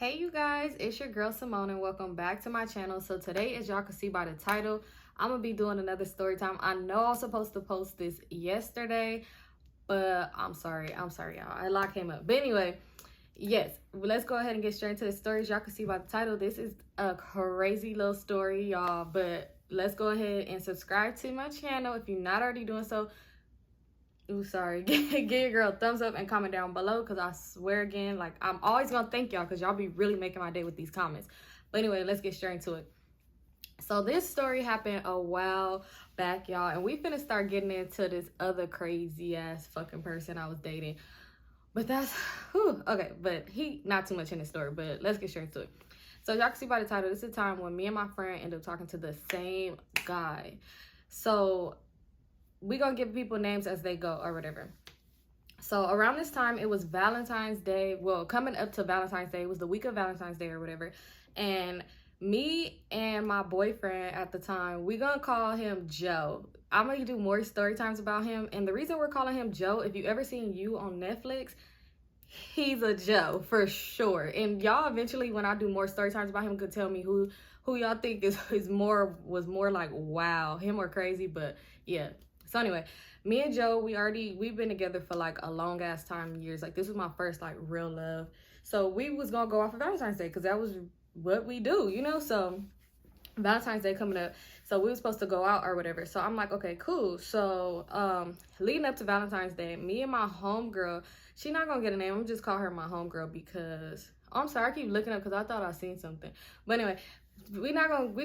Hey you guys, it's your girl Simone and welcome back to my channel. So today, as y'all can see by the title, I'm gonna be doing another story time. I know I was supposed to post this yesterday, but I'm sorry y'all, a lot came up. But anyway, yes, let's go ahead and get straight into the stories. Y'all can see by the title, this is a crazy little story, y'all. But let's go ahead and subscribe to my channel if you're not already doing so. Ooh, sorry. Give your girl a thumbs up and comment down below, because I swear again, like, I'm always gonna thank y'all because y'all be really making my day with these comments. But anyway, let's get straight into it. So this story happened a while back, y'all, and we finna start getting into this other crazy ass fucking person I was dating. But that's whew, okay, but he not too much in the story, but let's get straight into it. So y'all can see by the title, this is a time when me and my friend end up talking to the same guy. So we gonna give people names as they go or whatever. So around this time, it was Valentine's Day. Well, coming up to Valentine's Day, it was the week of Valentine's Day or whatever. And me and my boyfriend at the time, we gonna call him Joe. I'm gonna do more story times about him. And the reason we're calling him Joe, if you ever seen You on Netflix, he's a Joe for sure. And y'all eventually, when I do more story times about him, could tell me who y'all think was more like, wow, him or crazy. But yeah. So anyway, me and Joe, we've been together for like a long ass time, years. Like, this was my first like real love. So we was gonna go out for Valentine's Day because that was what we do, you know. So Valentine's Day coming up, so we were supposed to go out or whatever. So I'm like, okay, cool. So leading up to Valentine's Day, me and my homegirl, she not gonna get a name, I'm just call her my homegirl because, oh, I'm sorry, I keep looking up because I thought I seen something. But anyway, we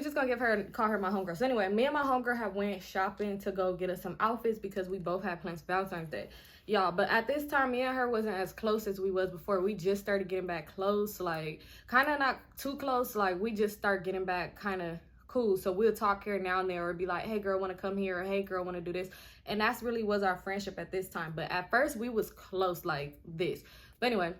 just gonna call her my homegirl. So anyway, me and my homegirl have went shopping to go get us some outfits because we both had plans for Valentine's Day, y'all. But at this time, me and her wasn't as close as we was before. We just started getting back close, like kind of not too close, like we just start getting back kind of cool. So we'll talk here now and there, or be like, hey girl, want to come here, or hey girl, want to do this. And that's really was our friendship at this time. But at first we was close like this. But anyway,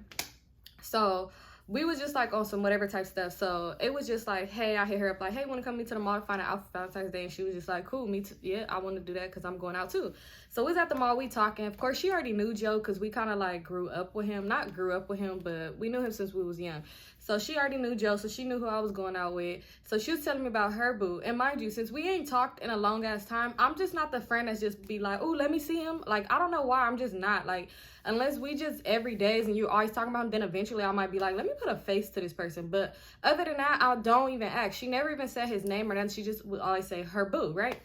so we was just like on some whatever type stuff. So it was just like, hey, I hit her up like, hey, want to come meet to the mall to find an outfit for Valentine's Day? And she was just like, cool, me too. Yeah, I want to do that because I'm going out too. So we was at the mall, we talking. Of course, she already knew Joe because we kind of like grew up with him. Not grew up with him, but we knew him since we was young. So she already knew Joe, so she knew who I was going out with. So she was telling me about her boo. And mind you, since we ain't talked in a long ass time, I'm just not the friend that's just be like, oh, let me see him. Like, I don't know why, I'm just not. Like, unless we just every day and you always talking about him, then eventually I might be like, let me put a face to this person. But other than that, I don't even ask. She never even said his name or nothing. She just would always say her boo, right?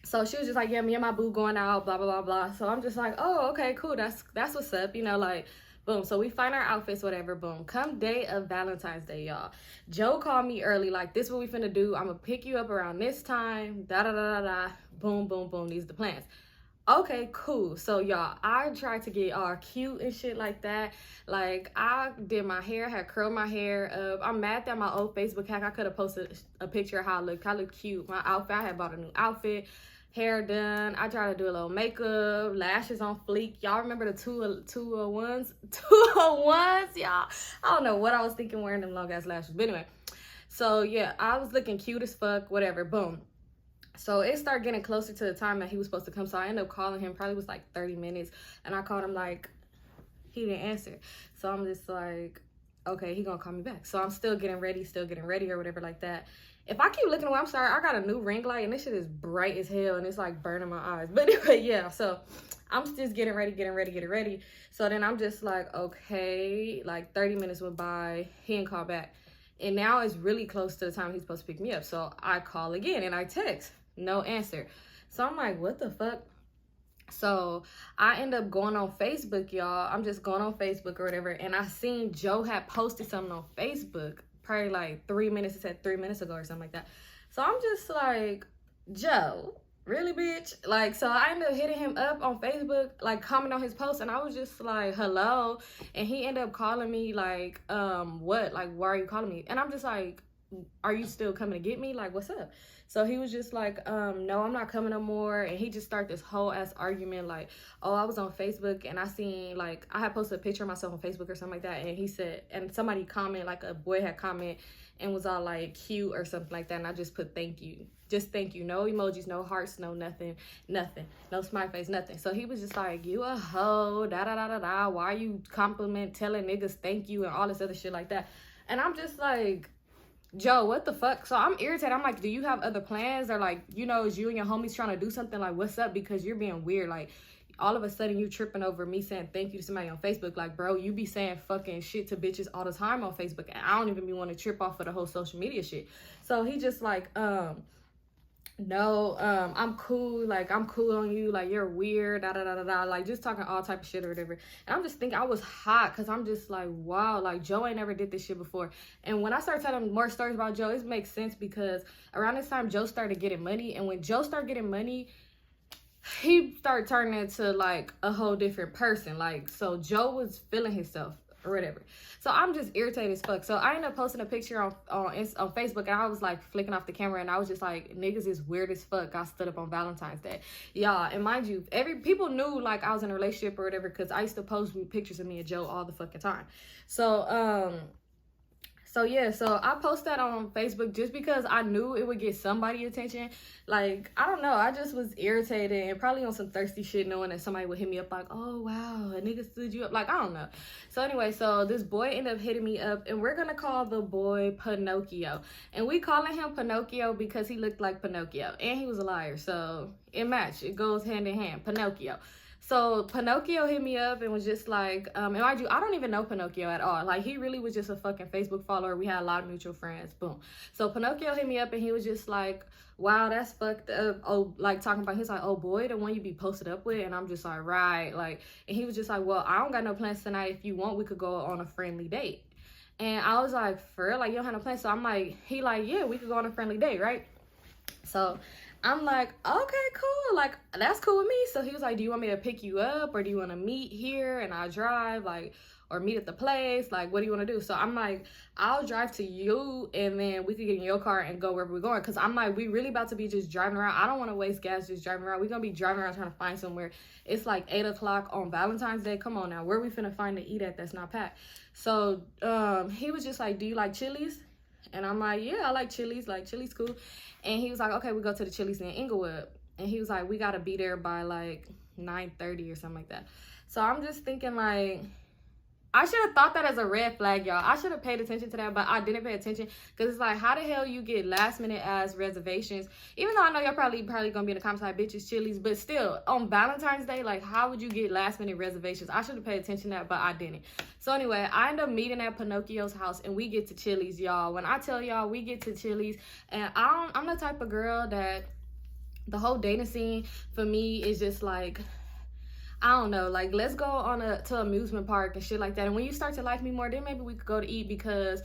So she was just like, yeah, me and my boo going out, blah, blah, blah, blah. So I'm just like, oh, okay, cool. That's what's up, you know, like, boom. So we find our outfits, whatever, boom. Come day of Valentine's Day, y'all. Joe called me early, like, this is what we finna do. I'm gonna pick you up around this time, da-da-da-da-da. Boom, boom, boom. These are the plans. Okay, cool. So y'all, I tried to get all cute and shit like that. Like, I did my hair, had curled my hair up. I'm mad that my old Facebook hack, I could have posted a picture of how I looked. I looked cute. My outfit, I had bought a new outfit, hair done. I tried to do a little makeup, lashes on fleek. Y'all remember the 201s? 201s, y'all. I don't know what I was thinking wearing them long ass lashes. But anyway, so yeah, I was looking cute as fuck, whatever, boom. So it started getting closer to the time that he was supposed to come. So I ended up calling him, probably was like 30 minutes. And I called him, like, he didn't answer. So I'm just like, okay, he gonna call me back. So I'm still getting ready or whatever like that. If I keep looking away, I'm sorry, I got a new ring light and this shit is bright as hell and it's like burning my eyes. But anyway, yeah, so I'm just getting ready. So then I'm just like, okay, like 30 minutes went by, he didn't call back. And now it's really close to the time he's supposed to pick me up. So I call again and I text. No answer. So I'm like, what the fuck? So I end up going on Facebook, y'all. I'm just going on Facebook or whatever. And I seen Joe had posted something on Facebook. Probably like 3 minutes. It said 3 minutes ago or something like that. So I'm just like, Joe, really, bitch? Like, so I ended up hitting him up on Facebook, like comment on his post. And I was just like, hello. And he ended up calling me like, what? Like, why are you calling me? And I'm just like, are you still coming to get me? Like, what's up? So he was just like, no, I'm not coming no more. And he just started this whole ass argument like, oh, I was on Facebook and I seen, like, I had posted a picture of myself on Facebook or something like that. And he said, and somebody commented, like a boy had commented and was all like cute or something like that. And I just put thank you. Just thank you. No emojis, no hearts, no nothing. No smiley face, nothing. So he was just like, you a hoe, da da da da da. Why you telling niggas thank you and all this other shit like that? And I'm just like, Joe, what the fuck? So I'm irritated. I'm like, do you have other plans? Or like, you know, is you and your homies trying to do something? Like, what's up? Because you're being weird. Like, all of a sudden you tripping over me saying thank you to somebody on Facebook. Like, bro, you be saying fucking shit to bitches all the time on Facebook. And I don't even be wanting to trip off of the whole social media shit. So he just like, no, I'm cool, like, I'm cool on you, like, you're weird, da da da da da, like, just talking all type of shit or whatever. And I'm just thinking, I was hot, because I'm just like, wow, like, Joe ain't never did this shit before. And when I started telling more stories about Joe, it makes sense, because around this time, Joe started getting money, and when Joe started getting money, he started turning into, like, a whole different person. Like, so Joe was feeling himself or whatever. So I'm just irritated as fuck. So I ended up posting a picture on Facebook, and I was like flicking off the camera, and I was just like, niggas is weird as fuck. I stood up on Valentine's Day, y'all. And mind you, people knew like I was in a relationship or whatever, because I used to post pictures of me and Joe all the fucking time. So yeah, so I posted that on Facebook just because I knew it would get somebody attention. Like, I don't know, I just was irritated and probably on some thirsty shit, knowing that somebody would hit me up like, oh wow, a nigga stood you up. Like, I don't know. So anyway, so this boy ended up hitting me up, and we're gonna call the boy Pinocchio. And we calling him Pinocchio because he looked like Pinocchio, and he was a liar. So it matched, it goes hand in hand, Pinocchio. So Pinocchio hit me up and was just like, and mind you, I don't even know Pinocchio at all. Like, he really was just a fucking Facebook follower. We had a lot of mutual friends. Boom. So Pinocchio hit me up, and he was just like, wow, that's fucked up. Oh, like, talking about, he's like, oh boy, the one you be posted up with. And I'm just like, right. Like, and he was just like, well, I don't got no plans tonight. If you want, we could go on a friendly date. And I was like, for real? Like, you don't have no plans? So I'm like, he like, yeah, we could go on a friendly date, right? So I'm like, okay, cool. Like, that's cool with me. So he was like, do you want me to pick you up, or do you want to meet here and I drive, like, or meet at the place? Like, what do you want to do? So I'm like, I'll drive to you, and then we could get in your car and go wherever we're going. Because I'm like, we really about to be just driving around. I don't want to waste gas just driving around. We're going to be driving around trying to find somewhere. It's like 8 o'clock on Valentine's Day. Come on now. Where we finna find to eat at that's not packed? So he was just like, do you like Chili's? And I'm like, yeah, I like Chili's. Like, Chili's cool. And he was like, okay, we go to the Chili's in Inglewood. And he was like, we got to be there by like 9:30 or something like that. So I'm just thinking, like, I should have thought that as a red flag, y'all. I should have paid attention to that, but I didn't pay attention, because it's like, how the hell you get last minute ass reservations? Even though I know y'all probably gonna be in the comments like, bitches, Chili's, but still, on Valentine's Day, like, how would you get last minute reservations? I should have paid attention to that, but I didn't. So anyway, I end up meeting at Pinocchio's house, and we get to Chili's, y'all. When I tell y'all we get to Chili's, and I'm the type of girl that the whole dating scene for me is just like, I don't know, like, let's go on to amusement park and shit like that. And when you start to like me more, then maybe we could go to eat, because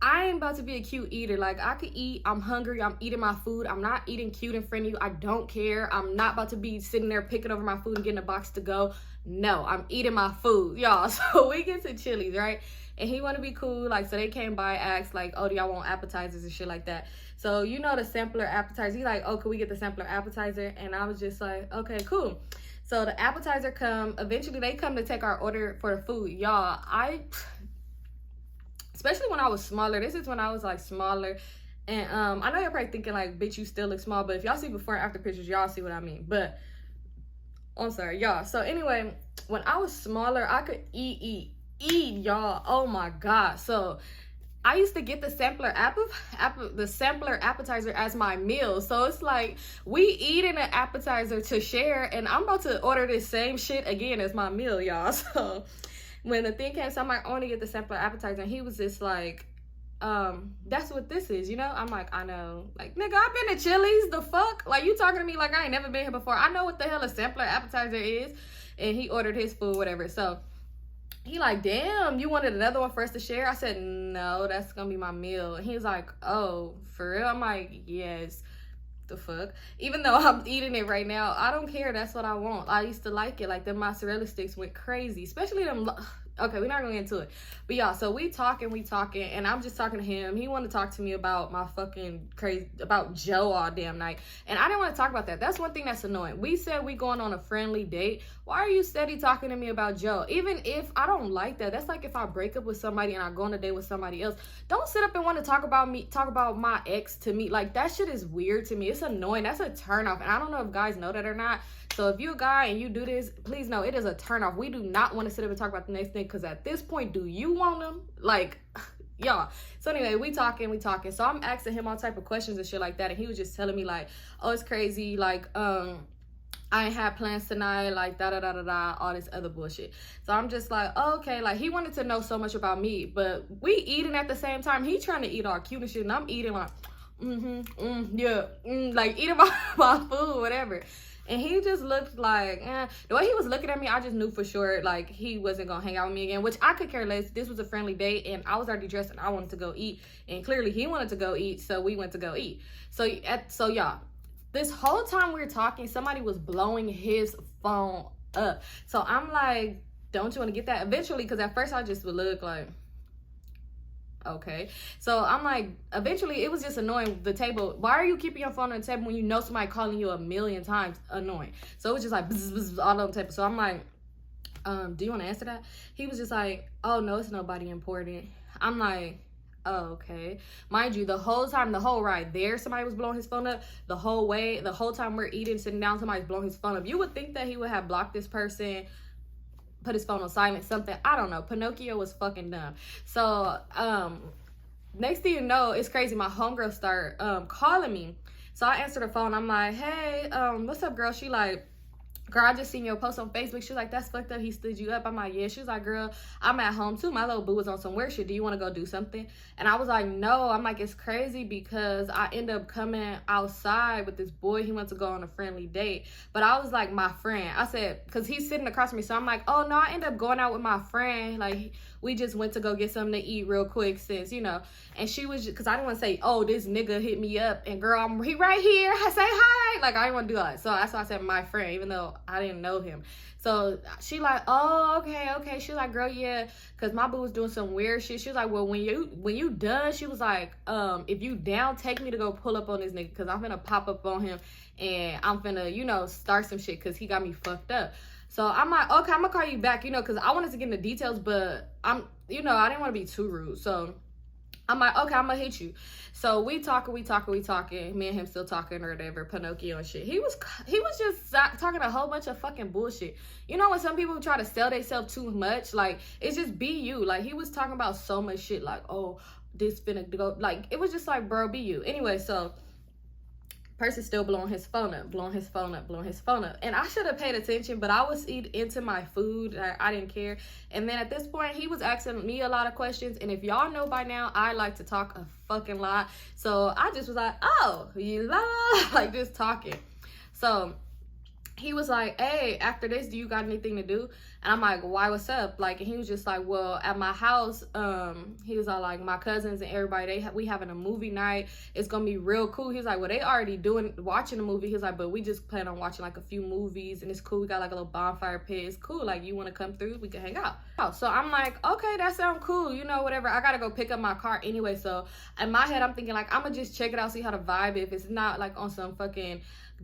I ain't about to be a cute eater. Like, I could eat, I'm hungry, I'm eating my food. I'm not eating cute in front of you. I don't care. I'm not about to be sitting there picking over my food and getting a box to go. No, I'm eating my food, y'all. So we get to Chili's, right? And he want to be cool. Like, so they came by, asked, like, oh, do y'all want appetizers and shit like that? So, you know, the sampler appetizer. He's like, oh, could we get the sampler appetizer? And I was just like, okay, cool. So the appetizer come, eventually they come to take our order for the food. Y'all, especially when I was smaller, this is when I was like smaller. And I know you're probably thinking like, bitch, you still look small. But if y'all see before and after pictures, y'all see what I mean. But I'm sorry, y'all. So anyway, when I was smaller, I could eat, y'all. Oh my God. So I used to get the sampler appetizer as my meal. So it's like, we eating an appetizer to share, and I'm about to order this same shit again as my meal, y'all. So when the thing came, so I'm like, I want to get the sampler appetizer, and he was just like, that's what this is, you know? I'm like, I know. Like, nigga, I've been to Chili's, the fuck? Like, you talking to me like I ain't never been here before. I know what the hell a sampler appetizer is. And he ordered his food, whatever. So he like, damn, you wanted another one for us to share? I said, no, that's gonna be my meal. And he was like, oh, for real? I'm like, yes. The fuck? Even though I'm eating it right now, I don't care. That's what I want. I used to like it. Like, the mozzarella sticks went crazy, especially them Okay, we're not gonna get into it. But y'all, so we talking, and I'm just talking to him. He wanted to talk to me about my fucking crazy, about Joe all damn night. And I didn't want to talk about that. That's one thing that's annoying. We said we going on a friendly date. Why are you steady talking to me about Joe? Even if I don't like that. That's like if I break up with somebody and I go on a date with somebody else. Don't sit up and want to talk about my ex to me. Like, that shit is weird to me. It's annoying. That's a turnoff. And I don't know if guys know that or not. So if you're a guy and you do this, please know it is a turnoff. We do not want to sit up and talk about the next thing, because at this point, do you want them? Like, y'all. So anyway, we talking. So I'm asking him all type of questions and shit like that, and he was just telling me like, oh, it's crazy, like, I ain't had plans tonight, like, da-da-da-da-da, all this other bullshit. So I'm just like, oh, okay, like, he wanted to know so much about me, but we eating at the same time. He trying to eat all cute and shit, and I'm eating like, like, eating my food, whatever. And he just looked like, the way he was looking at me, I just knew for sure, like, he wasn't going to hang out with me again, which I could care less. This was a friendly date, and I was already dressed, and I wanted to go eat. And clearly, he wanted to go eat, so we went to go eat. So y'all, this whole time we were talking, somebody was blowing his phone up. So I'm like, don't you want to get that? Eventually, because at first I just would look like, okay. So I'm like, eventually it was just annoying. The table, why are you keeping your phone on the table when you know somebody calling you a million times? Annoying. So it was just like bzz, bzz, all on the table. So I'm like, do you want to answer that? He was just like, oh no, it's nobody important. I'm like, oh, okay. Mind you, the whole time, the whole ride there, somebody was blowing his phone up. The whole way, the whole time we're eating, sitting down, somebody's blowing his phone up. You would think that he would have blocked this person, put his phone on silent, something. I don't know. Pinocchio was fucking dumb. So next thing you know, it's crazy. My homegirl start calling me. So I answered her phone. I'm like, hey, what's up, girl? She like, girl, I just seen your post on Facebook. She was like, that's fucked up. He stood you up. I'm like, yeah. She was like, girl, I'm at home too. My little boo was on some weird shit. Do you want to go do something? And I was like, no. I'm like, it's crazy because I end up coming outside with this boy. He went to go on a friendly date. But I was like, my friend. I said, because he's sitting across from me. So I'm like, oh, no, I end up going out with my friend. Like, we just went to go get something to eat real quick since, you know. And she was, because I didn't want to say, oh, this nigga hit me up. And girl, he right here. I say hi. Like, I didn't want to do that. So that's why I said my friend, even though I didn't know him. So she like, oh, okay. She was like, girl, yeah, because my boo was doing some weird shit. She was like, well, when you done, she was like, if you down, take me to go pull up on this nigga, because I'm finna pop up on him and I'm finna, you know, start some shit because he got me fucked up. So I'm like, okay, I'm gonna call you back, you know, because I wanted to get into details, but I didn't want to be too rude. So I'm like, okay, I'm gonna hit you. So we talking. Me and him still talking or whatever, Pinocchio and shit. He was just talking a whole bunch of fucking bullshit. You know when some people try to sell themselves too much, like, it's just be you. Like, he was talking about so much shit, like, oh, this finna go. Like, it was just like, bro, be you. Anyway, so person still blowing his phone up. And I should have paid attention, but I was into my food. I didn't care. And then at this point, he was asking me a lot of questions. And if y'all know by now, I like to talk a fucking lot. So I just was like, oh, you love, like, just talking. So he was like, hey, after this, do you got anything to do? And I'm like, why, what's up? Like, and he was just like, well, at my house, he was all like, my cousins and everybody, we having a movie night. It's gonna be real cool. He was like, well, they already watching a movie. He was like, but we just plan on watching like a few movies, and it's cool. We got like a little bonfire pit. It's cool. Like, you want to come through? We can hang out. So I'm like, okay, that sounds cool. You know, whatever. I gotta go pick up my car anyway. So in my head, I'm thinking like, I'm gonna just check it out, see how the vibe. If it's not like on some fucking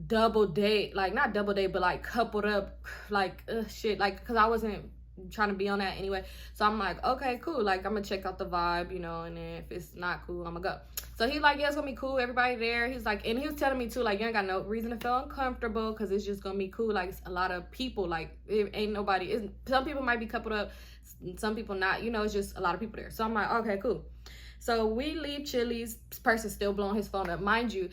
double date, like not double date, but like coupled up, like shit, like, because I wasn't trying to be on that anyway. So I'm like, okay, cool, like, I'm gonna check out the vibe, you know, and then if it's not cool, I'm gonna go. So he's like, yeah, it's gonna be cool, everybody there. He's like, and he was telling me too, like, you ain't got no reason to feel uncomfortable, because it's just gonna be cool. Like, it's a lot of people, like, it ain't nobody, some people might be coupled up, some people not, you know, it's just a lot of people there. So I'm like, okay, cool. So we leave Chili's, person still blowing his phone up. Mind you,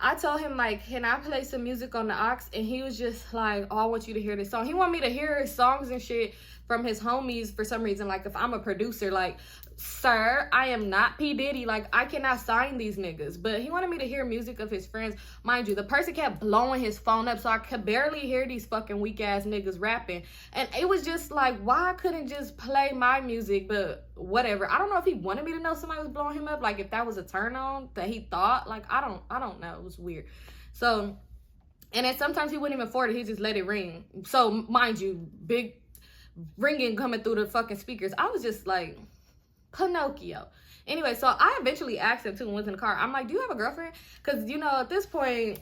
I told him, like, can I play some music on the aux? And he was just like, oh, I want you to hear this song. He wanted me to hear his songs and shit from his homies for some reason. Like, if I'm a producer, like, sir, I am not P. Diddy. Like, I cannot sign these niggas. But he wanted me to hear music of his friends. Mind you, the person kept blowing his phone up, so I could barely hear these fucking weak-ass niggas rapping. And it was just like, why I couldn't just play my music? But whatever. I don't know if he wanted me to know somebody was blowing him up. Like, if that was a turn on that he thought. Like, I don't know. It was weird. So, and then sometimes he wouldn't even afford it. He just let it ring. So, mind you, big ringing coming through the fucking speakers. I was just like, Pinocchio. Anyway, so I eventually asked him too and went in the car. I'm like, do you have a girlfriend? Because, you know, at this point,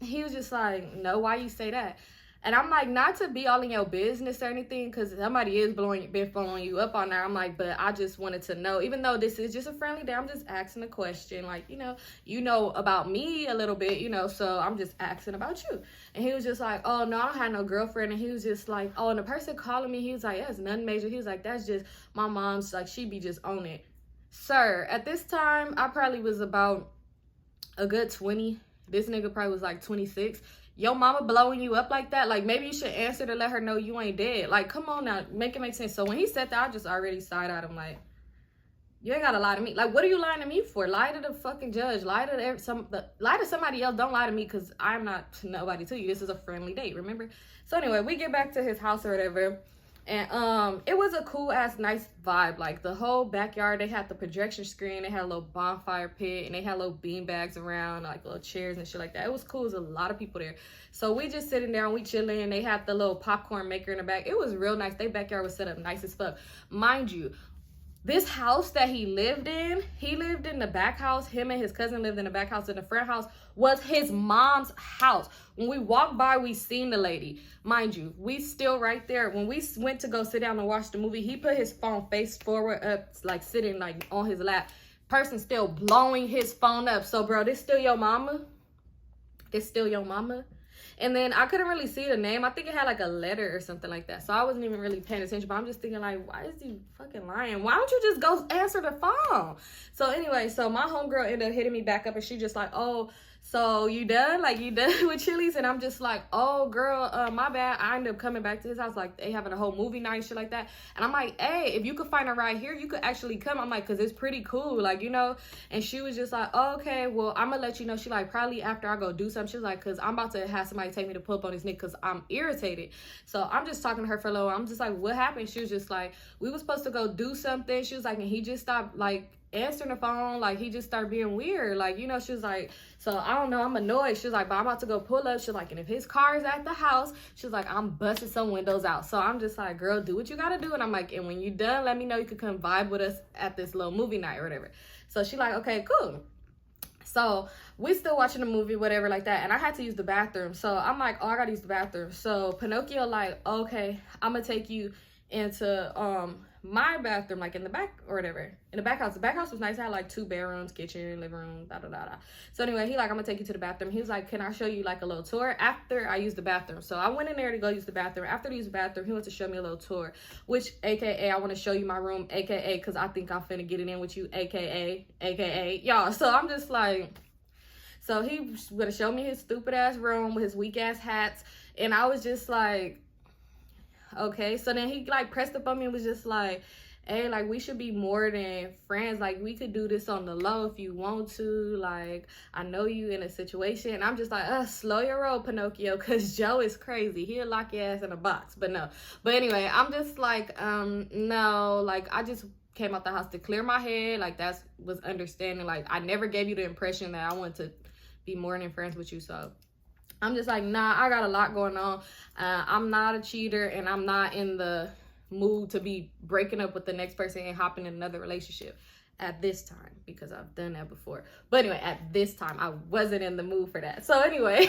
he was just like, no, why you say that? And I'm like, not to be all in your business or anything, because somebody is been following you up on there. I'm like, but I just wanted to know, even though this is just a friendly day, I'm just asking a question. Like, you know about me a little bit, so I'm just asking about you. And he was just like, oh, no, I don't have no girlfriend. And he was just like, oh, and the person calling me, he was like, that's nothing major. He was like, that's just my mom's, like, she be just on it. Sir, at this time, I probably was about a good 20. This nigga probably was like 26. Your mama blowing you up like that? Like, maybe you should answer to let her know you ain't dead. Like, come on now, make it make sense. So when he said that, I just already side-eyed him like, you ain't gotta lie to me. Like, what are you lying to me for? Lie to the fucking judge. Lie to somebody else. Don't lie to me, because I'm not nobody to you. This is a friendly date, remember? So anyway, we get back to his house or whatever. And it was a cool ass nice vibe. Like, the whole backyard, they had the projection screen, they had a little bonfire pit, and they had little bean bags around, like little chairs and shit like that. It was cool. There was a lot of people there. So we just sitting down, we chilling. They had the little popcorn maker in the back. It was real nice. Their backyard was set up nice as fuck. Mind you, this house that he lived in the back house. Him and his cousin lived in the back house. And the front house was his mom's house. When we walked by, we seen the lady. Mind you, we still right there. When we went to go sit down and watch the movie, he put his phone face forward up, like sitting like on his lap. Person still blowing his phone up. So, bro, this still your mama? This still your mama? And then I couldn't really see the name. I think it had like a letter or something like that. So I wasn't even really paying attention. But I'm just thinking like, why is he fucking lying? Why don't you just go answer the phone? So anyway, so my homegirl ended up hitting me back up. And she just like, oh, so you done? Like, you done with Chili's? And I'm just like, oh, girl, my bad. I ended up coming back to his house. Like, they having a whole movie night and shit like that. And I'm like, hey, if you could find a ride here, you could actually come. I'm like, because it's pretty cool. Like, And she was just like, oh, okay, well, I'm going to let you know. She like, probably after I go do something. She was like, because I'm about to have somebody take me to pull up on this nigga because I'm irritated. So I'm just talking to her for a little while. I'm just like, what happened? She was just like, we were supposed to go do something. She was like, and he just stopped, like, answering the phone. Like, he just started being weird. Like, she was like, so I don't know, I'm annoyed. She was like, but I'm about to go pull up. She's like, and if his car is at the house, she's like, I'm busting some windows out. So I'm just like, girl, do what you gotta do. And I'm like, and when you done, let me know. You could come vibe with us at this little movie night or whatever. So she like, okay, cool. So we still watching the movie, whatever, like that. And I had to use the bathroom. So I'm like, oh, I gotta use the bathroom. So Pinocchio like, okay, I'm gonna take you into my bathroom, like in the back or whatever, in the back house. The back house was nice. It had like 2 bedrooms, kitchen, living room, da da da da. So anyway, he like, I'm gonna take you to the bathroom. He was like, can I show you like a little tour after I use the bathroom? So I went in there to go use the bathroom. After I used the bathroom, he went to show me a little tour, which aka I want to show you my room, aka because I think I'm finna get it in with you, aka y'all. So I'm just like, so he was gonna show me his stupid ass room with his weak ass hats, and I was just like, okay. So then he like pressed up on me and was just like, hey, like, we should be more than friends. Like, we could do this on the low if you want to. Like, I know you in a situation. And I'm just like, slow your roll, Pinocchio, because Joe is crazy. He'll lock your ass in a box. But no. But anyway, I'm just like, no. Like, I just came out the house to clear my head. Like, that was understanding. Like, I never gave you the impression that I wanted to be more than friends with you. So I'm just like, nah, I got a lot going on. I'm not a cheater, and I'm not in the mood to be breaking up with the next person and hopping in another relationship at this time, because I've done that before. But anyway, at this time, I wasn't in the mood for that. So anyway,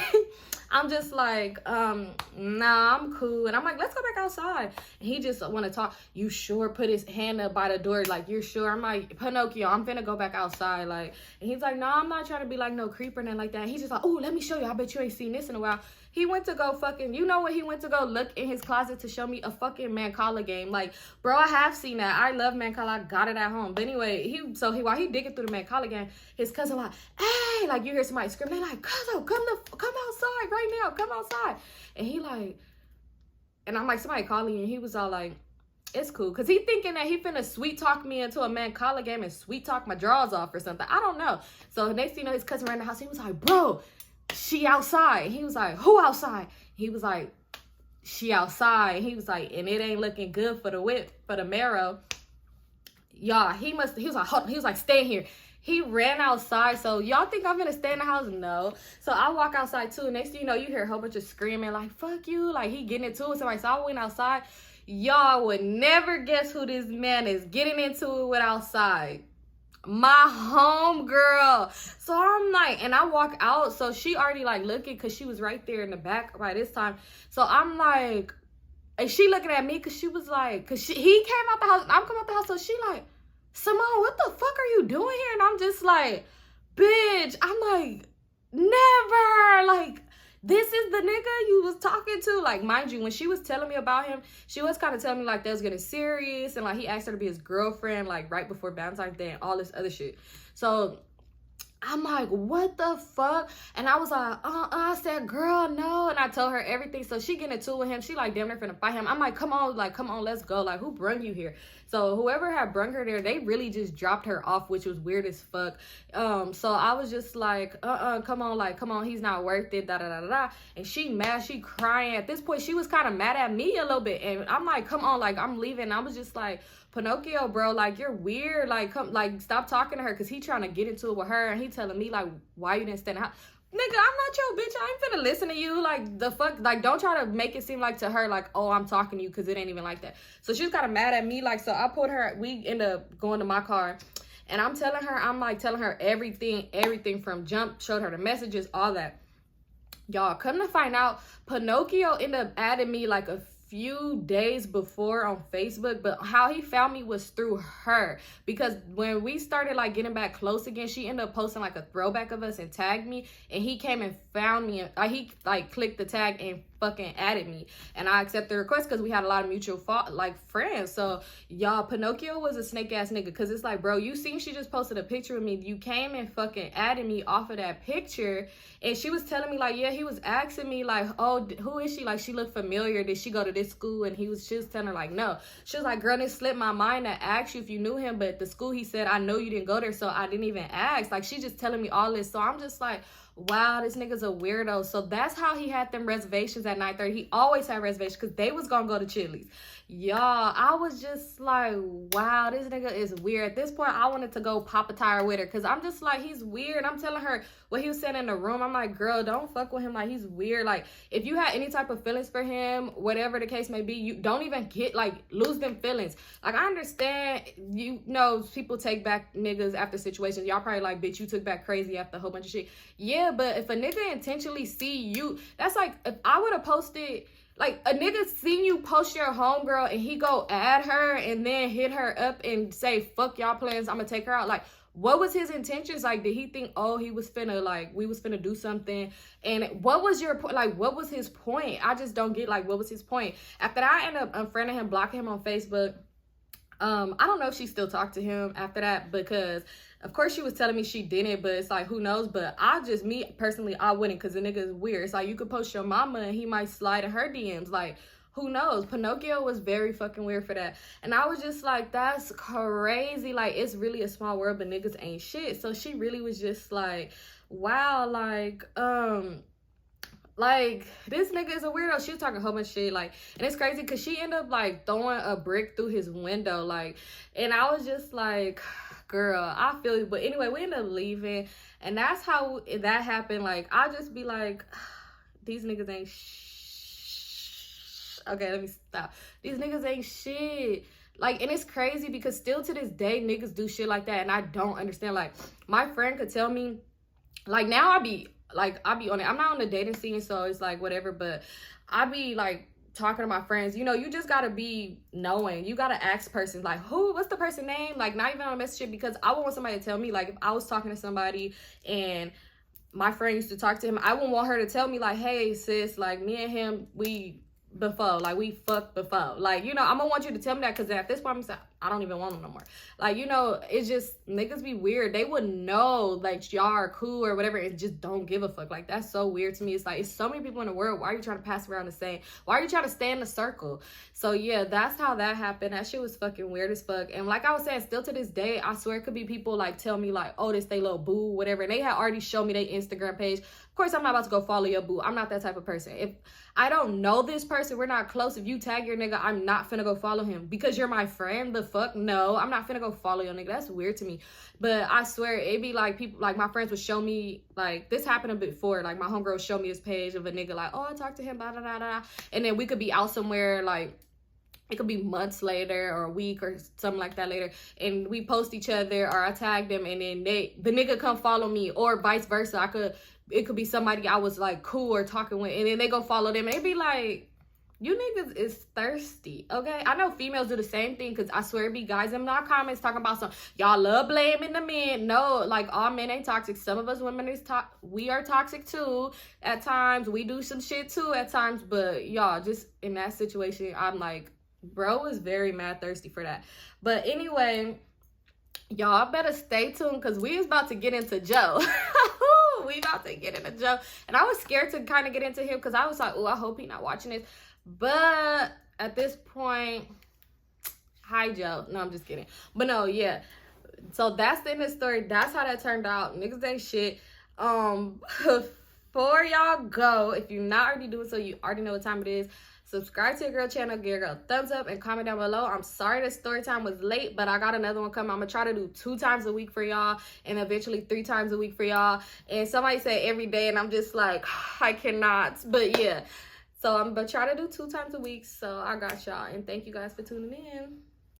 I'm just like, nah, I'm cool. And I'm like, let's go back outside. And he just want to talk. You sure? Put his hand up by the door. Like, you're sure? I'm like, Pinocchio, I'm finna go back outside. Like, and he's like, no, I'm not trying to be like no creeper and like that. And he's just like, oh, let me show you. I bet you ain't seen this in a while. He went to go fucking, you know what? He went to go look in his closet to show me a fucking Mancala game. Like, bro, I have seen that. I love Mancala. I got it at home. But anyway, while he digging through the Mancala game, his cousin like, hey, like, you hear somebody scream. They like, cousin, come outside right now. Come outside. And he like, and I'm like, somebody calling you. And he was all like, it's cool. Because he thinking that he finna sweet talk me into a Mancala game and sweet talk my drawers off or something. I don't know. So next thing you know, his cousin ran in the house. He was like, bro, she outside. He was like, who outside? He was like, she outside. He was like, and it ain't looking good for the whip, for the marrow. Y'all, he was like, hold on. He was like, stay here. He ran outside. So y'all think I'm gonna stay in the house? No. So I walk outside too. Next thing you know, you hear a whole bunch of screaming like, fuck you. Like, he getting it to somebody. So I went outside. Y'all would never guess who this man is getting into it with outside. My home girl. So I'm like, and I walk out, so she already like looking, because she was right there in the back by this time. So I'm like, and she looking at me, because she was like, because he came out the house, I'm coming out the house, so she like, Simone, what the fuck are you doing here? And I'm just like, bitch, I'm like, never, like, this is the nigga you was talking to. Like, mind you, when she was telling me about him, she was kind of telling me like they was getting serious, and like he asked her to be his girlfriend like right before Valentine's Day and all this other shit. So I'm like, what the fuck? And I was like, I said, girl, no. And I told her everything. So she getting into it with him. She like damn near finna fight him. I'm like, come on, let's go. Like, who brung you here? So whoever had brung her there, they really just dropped her off, which was weird as fuck. So I was just like, come on, he's not worth it, da da da da. And she mad, she crying. At this point, she was kind of mad at me a little bit. And I'm like, come on, like, I'm leaving. I was just like, Pinocchio, bro, like, you're weird. Like, come, like, stop talking to her, because he trying to get into it with her, and he telling me like, why you didn't stand out? Nigga, I'm not your bitch. I ain't finna listen to you. Like, the fuck? Like, don't try to make it seem like to her, like, oh, I'm talking to you, because it ain't even like that. So she was kind of mad at me. Like, so I pulled her. We ended up going to my car. And I'm telling her everything from jump, showed her the messages, all that. Y'all, come to find out, Pinocchio ended up adding me like a few days before on Facebook, but how he found me was through her, because when we started like getting back close again, she ended up posting like a throwback of us and tagged me, and he came and found me, and he like clicked the tag and fucking added me, and I accepted the request because we had a lot of mutual like friends. So y'all, Pinocchio was a snake ass nigga, because it's like, bro, you seen she just posted a picture with me, you came and fucking added me off of that picture, and she was telling me like, yeah, he was asking me like, oh, who is she? Like, she looked familiar, did she go to this school? And she was telling her like, no. She was like, girl, it slipped my mind to ask you if you knew him, but the school he said, I know you didn't go there, so I didn't even ask. Like, she just telling me all this. So I'm just like, wow, this nigga's a weirdo. So that's how he had them reservations at 9:30. He always had reservations, because they was gonna go to Chili's. Y'all, I was just like, wow, this nigga is weird. At this point, I wanted to go pop a tire with her, because I'm just like, he's weird. I'm telling her what he was saying in the room. I'm like, girl, don't fuck with him. Like, he's weird. Like, if you had any type of feelings for him, whatever the case may be, you don't even lose them feelings. Like, I understand, you know, people take back niggas after situations. Y'all probably like, bitch, you took back crazy after a whole bunch of shit. Yeah, but if a nigga intentionally see you, that's like, if I would have posted, like, a nigga seen you post your homegirl and he go add her and then hit her up and say, fuck y'all plans, I'm gonna take her out. Like, what was his intentions? Like, did he think, oh, he was finna, like, we was finna do something? And what was your point? Like, what was his point? I just don't get, like, what was his point? After that, I ended up unfriending him, blocking him on Facebook. I don't know if she still talked to him after that, because of course she was telling me she didn't, but it's like, who knows? But me personally, I wouldn't, because the nigga is weird. It's like, you could post your mama and he might slide in her DMs. Like, who knows? Pinocchio was very fucking weird for that. And I was just like, that's crazy. Like, it's really a small world, but niggas ain't shit. So she really was just like, wow, like, this nigga is a weirdo. She was talking a whole bunch of shit, like, and it's crazy because she ended up, like, throwing a brick through his window, like, and I was just like, girl, I feel you. But anyway, we ended up leaving, and that's how that happened. Like, I just be like, these niggas ain't okay, let me stop. These niggas ain't shit. Like, and it's crazy because still to this day, niggas do shit like that, and I don't understand. Like, my friend could tell me, like, now I be on it. I'm not on the dating scene, so it's like whatever, but I be like talking to my friends. You know, you just gotta be knowing. You gotta ask persons, like, what's the person name? Like, not even on a message, because I would want somebody to tell me. Like, if I was talking to somebody and my friend used to talk to him, I wouldn't want her to tell me, like, hey sis, like, me and him, we fucked before. Like, you know, I'm gonna want you to tell me that, because at this point I'm saying, I don't even want them no more. Like, you know, it's just, niggas be weird. They would know, like, y'all are cool or whatever, and just don't give a fuck. Like, that's so weird to me. It's like, it's so many people in the world. Why are you trying to pass around the same? Why are you trying to stay in the circle? So yeah, that's how that happened. That shit was fucking weird as fuck. And like I was saying, still to this day, I swear it could be people like tell me like, oh, this they little boo, whatever. And they had already shown me their Instagram page. Of course, I'm not about to go follow your boo. I'm not that type of person. If I don't know this person, we're not close, if you tag your nigga, I'm not finna go follow him because you're my friend. The fuck? No, I'm not finna go follow your nigga. That's weird to me. But I swear, it be like people, like my friends would show me, like, this happened a bit before. Like, my homegirl showed me this page of a nigga, like, oh, I talked to him, blah, blah, blah, blah. And then we could be out somewhere, like, it could be months later or a week or something like that later, and we post each other or I tag them, and then the nigga come follow me, or vice versa. It could be somebody I was like cool or talking with, and then they go follow them, and it be like, you niggas is thirsty, okay? I know females do the same thing, because I swear it be guys in my comments talking about some, y'all love blaming the men. No, like, all men ain't toxic. Some of us women we are toxic too at times. We do some shit too at times, but y'all, just in that situation, I'm like, bro was very mad thirsty for that. But anyway, y'all better stay tuned, because we is about to get into Joe. We about to get into Joe, and I was scared to kind of get into him, because I was like, oh, I hope he not watching this. But at this point, hi Joe. No, I'm just kidding. But no, yeah. So that's the end of the story. That's how that turned out. Niggas ain't shit. Before y'all go, if you're not already doing so, you already know what time it is. Subscribe to your girl channel, give your girl a thumbs up, and comment down below. I'm sorry that story time was late, but I got another one coming. I'm gonna try to do 2 times a week for y'all, and eventually 3 times a week for y'all. And somebody said every day, and I'm just like, I cannot. But yeah. So I'm gonna try to do 2 times a week. So I got y'all, and thank you guys for tuning in.